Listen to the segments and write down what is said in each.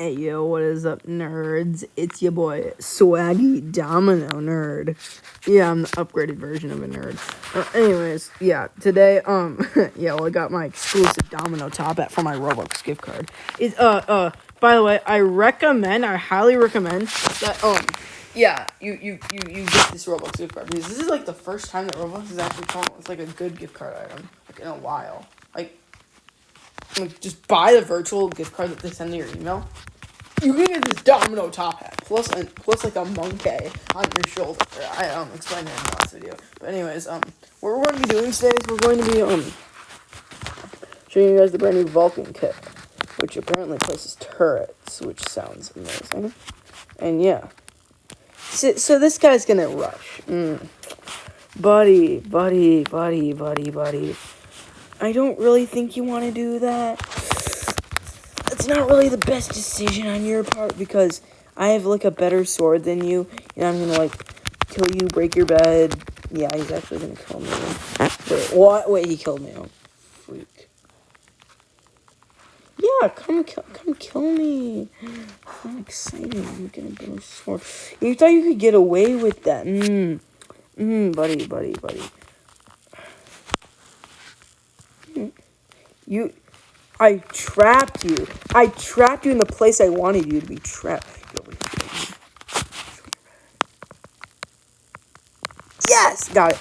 Hey yo, what is up, nerds? It's your boy Swaggy Domino Nerd. Yeah, I'm the upgraded version of a nerd. Anyways, yeah, today I got my exclusive Domino top hat for my Roblox gift card. It's by the way, I highly recommend that you get this Roblox gift card, because this is like the first time that Roblox has actually come with like a good gift card item like in a while. Like just buy the virtual gift card that they send to your email. You can get this Domino top hat plus like a monkey on your shoulder. I explained it in the last video. But anyways, what we're going to be doing today is we're going to be showing you guys the brand new Valcan kit, which apparently places turrets, which sounds amazing. And yeah, so this guy's gonna rush. Buddy. I don't really think you want to do that. It's not really the best decision on your part, because I have like a better sword than you, and I'm gonna like kill you, break your bed. Yeah, he's actually gonna kill me. Wait, what? Wait, he killed me. Oh, freak. Yeah, come kill me. I'm excited. I'm gonna build a sword. You thought you could get away with that? Buddy. I trapped you. I trapped you in the place I wanted you to be trapped. Yes! Got it.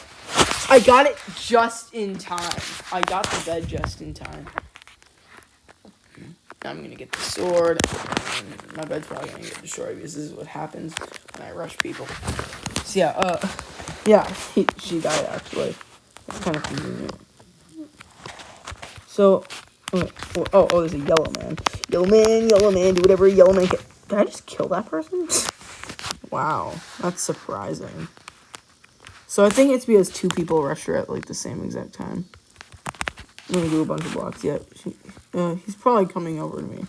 I got it just in time. I got the bed just in time. Now I'm going to get the sword. And my bed's probably going to get destroyed, because this is what happens when I rush people. So she died actually. That's kind of convenient. So... Oh, there's a yellow man. Yellow man, do whatever yellow man can. Did I just kill that person? Wow, that's surprising. So I think it's because two people rushed her at like the same exact time. I'm gonna do a bunch of blocks. Yeah, he's probably coming over to me.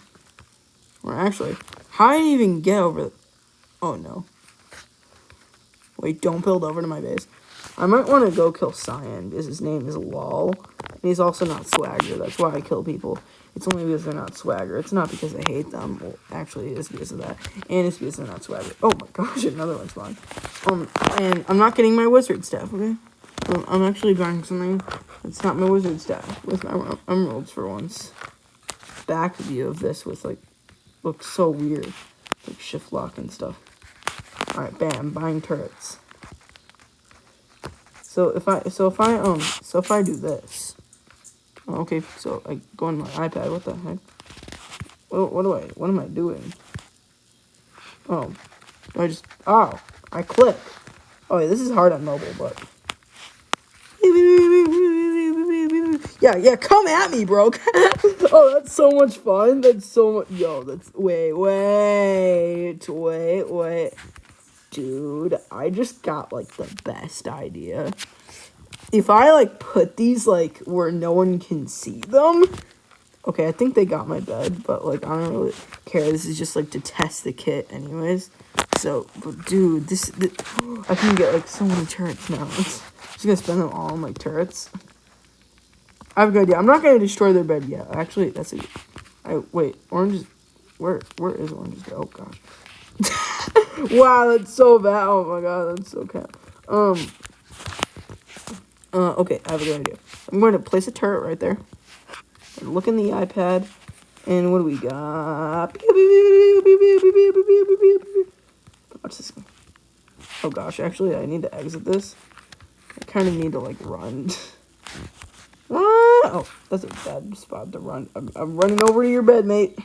Or actually, how did he even get over? Oh no. Wait, don't build over to my base. I might want to go kill Cyan, because his name is LOL. And he's also not swagger. That's why I kill people. It's only because they're not swagger. It's not because I hate them. Well, actually, it is because of that. And it's because they're not swagger. Oh my gosh, another one spawned. And I'm not getting my wizard staff, okay? I'm actually buying something that's not my wizard staff. With my emeralds for once. Back view of this with, like, looks so weird. Like, shift lock and stuff. Alright, bam, buying turrets. So if I do this, okay, so I go on my iPad. What the heck? What am I doing? I click. Oh, yeah, this is hard on mobile, but yeah, come at me, bro. Oh, that's so much fun. That's so much. Yo, that's wait. Dude, I just got, like, the best idea. If I, like, put these, like, where no one can see them... Okay, I think they got my bed, but, like, I don't really care. This is just, like, to test the kit anyways. So, but, dude, this I can get, like, so many turrets now. Just gonna spend them all on, like, turrets. I have a good idea. I'm not gonna destroy their bed yet. Actually, that's it. Wait, orange is... Where is orange's bed? Oh, gosh. Wow, that's so bad. Oh my god, that's so cap. Okay, I have a good idea. I'm going to place a turret right there. And look in the iPad. And what do we got? Watch this. Oh gosh, actually, I need to exit this. I kind of need to, like, run. Oh, that's a bad spot to run. I'm running over to your bed, mate.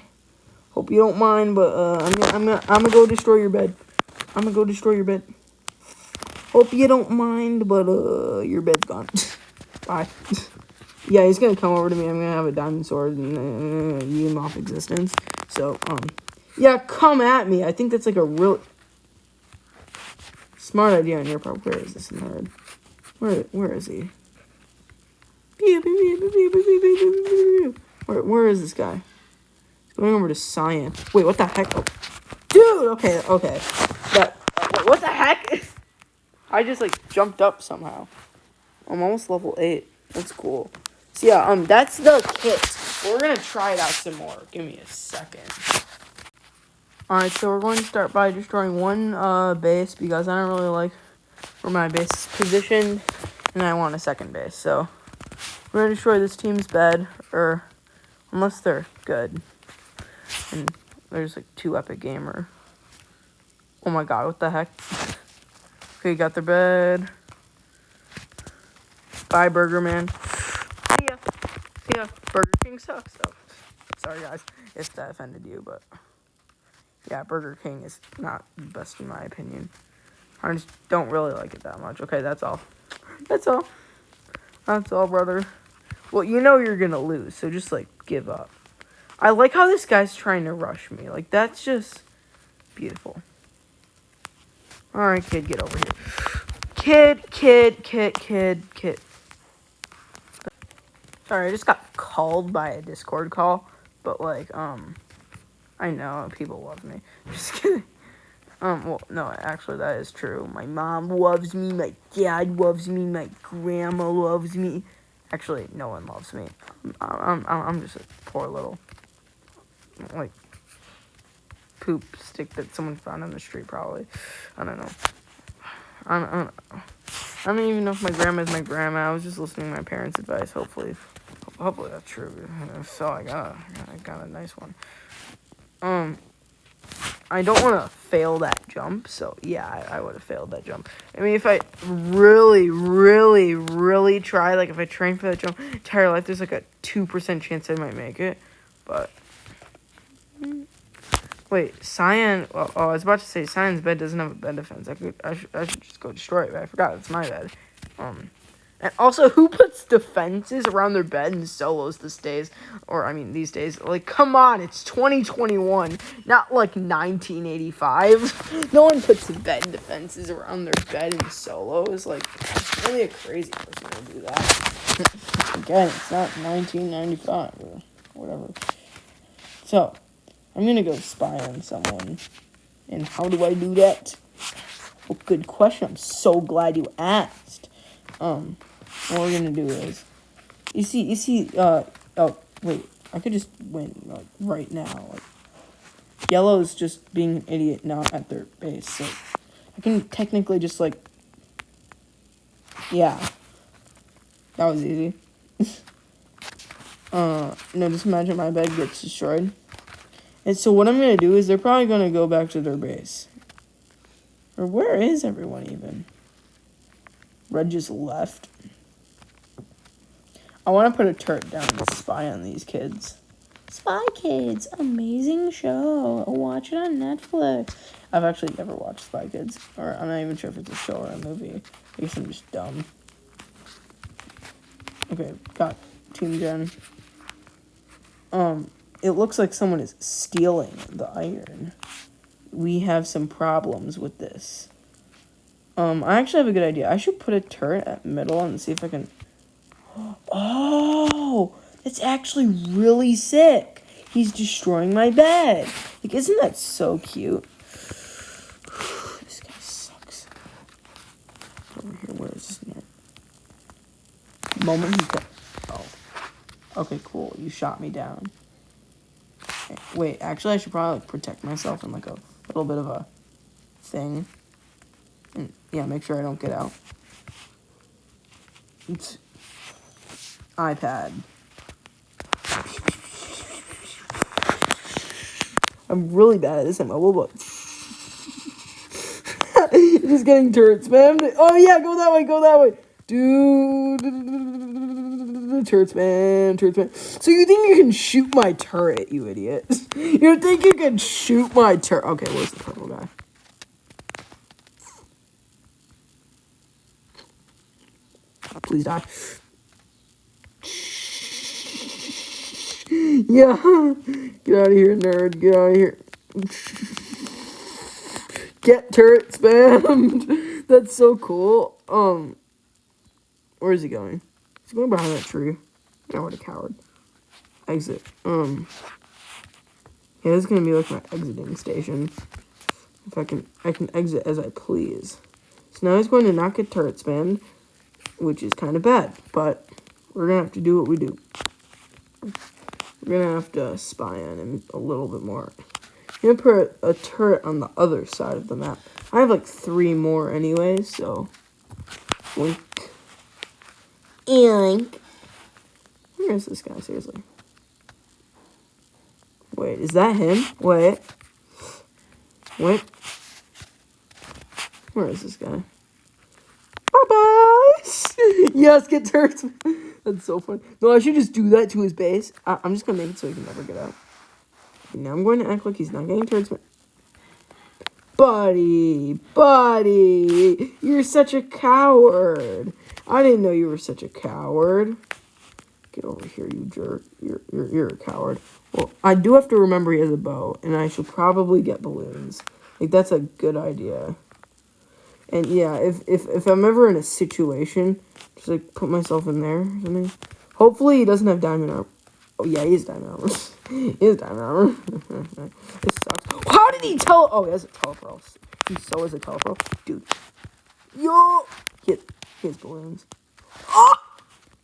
Hope you don't mind, but I'm gonna go destroy your bed. Hope you don't mind, but your bed's gone. Bye. Yeah, he's gonna come over to me. I'm gonna have a diamond sword and eat him off existence. So yeah, come at me. I think that's like a real smart idea on your part. Where is this nerd? Where is he? Where is this guy? Going over to Cyan. Wait, what the heck? Oh. Dude, okay. What the heck? I just, like, jumped up somehow. I'm almost level 8. That's cool. So, yeah, that's the kit. We're gonna try it out some more. Give me a second. Alright, so we're going to start by destroying one base because I don't really like where my base is positioned, and I want a second base. So we're going to destroy this team's bed, or unless they're good. And there's like 2 epic gamer. Oh my god, what the heck? Okay, got their bed. Bye, Burger Man. See ya. See ya. Burger King sucks. Oh, sorry guys if that offended you, but yeah, Burger King is not the best in my opinion. I just don't really like it that much. Okay, that's all. That's all. That's all, brother. Well, you know you're gonna lose, so just, like, give up. I like how this guy's trying to rush me. Like, that's just beautiful. Alright, kid, get over here. Kid. Sorry, I just got called by a Discord call. But, like, I know people love me. Just kidding. Well, no, actually, that is true. My mom loves me, my dad loves me, my grandma loves me. Actually, no one loves me. I'm just a poor little, like, poop stick that someone found on the street, probably. I don't know. I don't even know if my grandma's my grandma. I was just listening to my parents' advice. Hopefully that's true. So I got a nice one. I don't want to fail that jump, so yeah, I would have failed that jump. I mean, if I really try, like if I train for that jump entire life, there's like a 2% chance I might make it. But wait, Cyan. Oh, I was about to say Cyan's bed doesn't have a bed defense. I should just go destroy it, but I forgot it's my bed. And also, who puts defenses around their bed in solos these days? Or, I mean, these days. Like, come on, it's 2021, not like 1985. No one puts bed defenses around their bed in solos. Like, only a crazy person will do that. Again, it's not 1995 or whatever. So, I'm gonna go spy on someone. And how do I do that? Well, good question. I'm so glad you asked. What we're gonna do is, you see, oh, wait, I could just win, like, right now. Like, yellow's just being an idiot not at their base, so I can technically just, like, yeah, that was easy. No, just imagine my bed gets destroyed. And so what I'm gonna do is they're probably gonna go back to their base. Or where is everyone even? Red just left. I want to put a turret down and spy on these kids. Spy Kids, amazing show. Watch it on Netflix. I've actually never watched Spy Kids. Or I'm not even sure if it's a show or a movie. I guess I'm just dumb. Okay, got Team Gen. It looks like someone is stealing the iron. We have some problems with this. I actually have a good idea. I should put a turret at middle and see if I can... Oh, that's actually really sick. He's destroying my bed. Like, isn't that so cute? This guy sucks. Over here, where is this net? The moment he got... Oh. Okay, cool. You shot me down. Okay, wait, actually, I should probably protect myself in, like, a little bit of a thing. And, yeah, make sure I don't get out. It's iPad. I'm really bad at this at mobile, but just getting turret spammed. Oh yeah, go that way. Dude, turret spam. So you think you can shoot my turret, you idiot? You think you can shoot my turret? Okay, where's the purple guy? Please die. Yeah. Get out of here, nerd. Get out of here. Get turret spammed. That's so cool. Where is he going? He's going behind that tree. Yeah, what a coward. Exit. Yeah, this is gonna be like my exiting station. If I can exit as I please. So now he's going to not get turret spammed, which is kind of bad, but we're gonna have to do what we do. We're gonna have to spy on him a little bit more. I'm gonna put a turret on the other side of the map. I have like 3 more anyway, so. Oink. Oink. Where is this guy, seriously? Wait, is that him? Wait. Wait. Where is this guy? Bye-bye! Yes, get turrets. That's so funny. No, I should just do that to his base. I'm just gonna make it so he can never get out. Okay, now I'm going to act like he's not getting turrets. Buddy, you're such a coward. I didn't know you were such a coward. Get over here, you jerk. You're a coward. Well, I do have to remember he has a bow, and I should probably get balloons. Like, that's a good idea. And yeah, if I'm ever in a situation, just like put myself in there or something. Hopefully he doesn't have diamond armor. Oh yeah, he has diamond armor. He has diamond armor. This sucks. How did he tell? Oh, he has a telepro. He so has a telepro. Dude. Yo! He has balloons. Oh!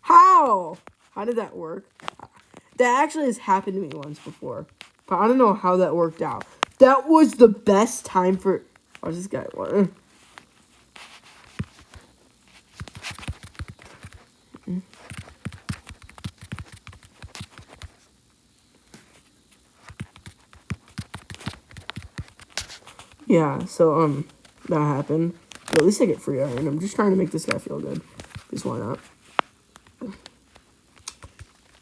How? How did that work? That actually has happened to me once before. But I don't know how that worked out. That was the best time for... Oh, this guy... What? Yeah, so, that happened. But at least I get free iron. I'm just trying to make this guy feel good. Because why not?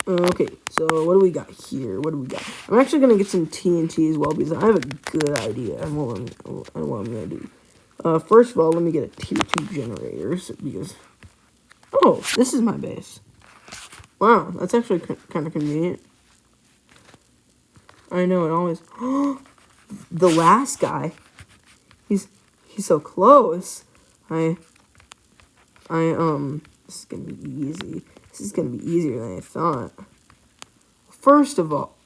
Okay, so what do we got here? What do we got? I'm actually going to get some TNT as well because I have a good idea on what I'm going to do. First of all, let me get a tier 2 generator because... Oh, this is my base. Wow, that's actually kind of convenient. I know, it always... The last guy. He's so close. This is going to be easy. This is going to be easier than I thought. First of all,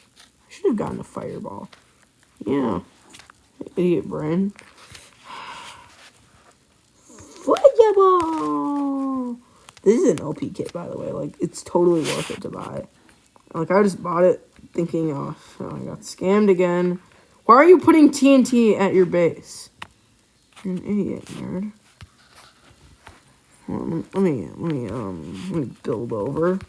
I should have gotten a fireball. Yeah. Idiot brain. Fireball! This is an OP kit, by the way. Like, it's totally worth it to buy. Like, I just bought it thinking, oh, I got scammed again. Why are you putting TNT at your base? You're an idiot, nerd. Well, let me build over.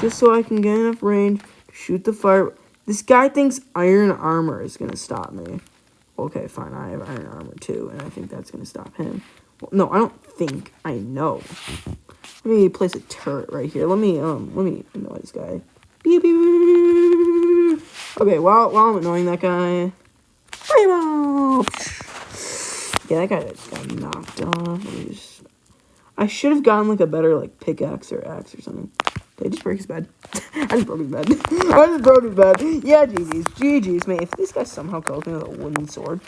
Just so I can get enough range to shoot the fire. This guy thinks iron armor is going to stop me. Okay, fine. I have iron armor too, and I think that's going to stop him. Well, no, I don't think. I know. Let me place a turret right here. Let me annoy this guy. Beep, beep, beep. Okay, while I'm annoying that guy. Yeah, that guy just got knocked off. I should have gotten like a better like pickaxe or axe or something. Did I just break his bed? I just broke his bed. I just broke his bed. Yeah, GG's, mate. If this guy somehow kills me with a wooden sword,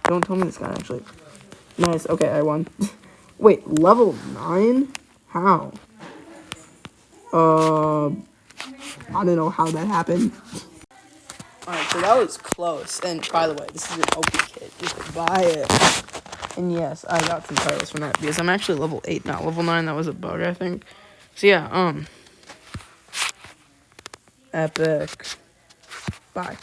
don't tell me this guy actually. Nice. Okay, I won. Wait, level 9? How? I don't know how that happened. Alright, so that was close. And by the way, this is an OP kit. Just buy it. And yes, I got some titles from that because I'm actually level 8, not level 9. That was a bug, I think. So yeah, epic. Bye.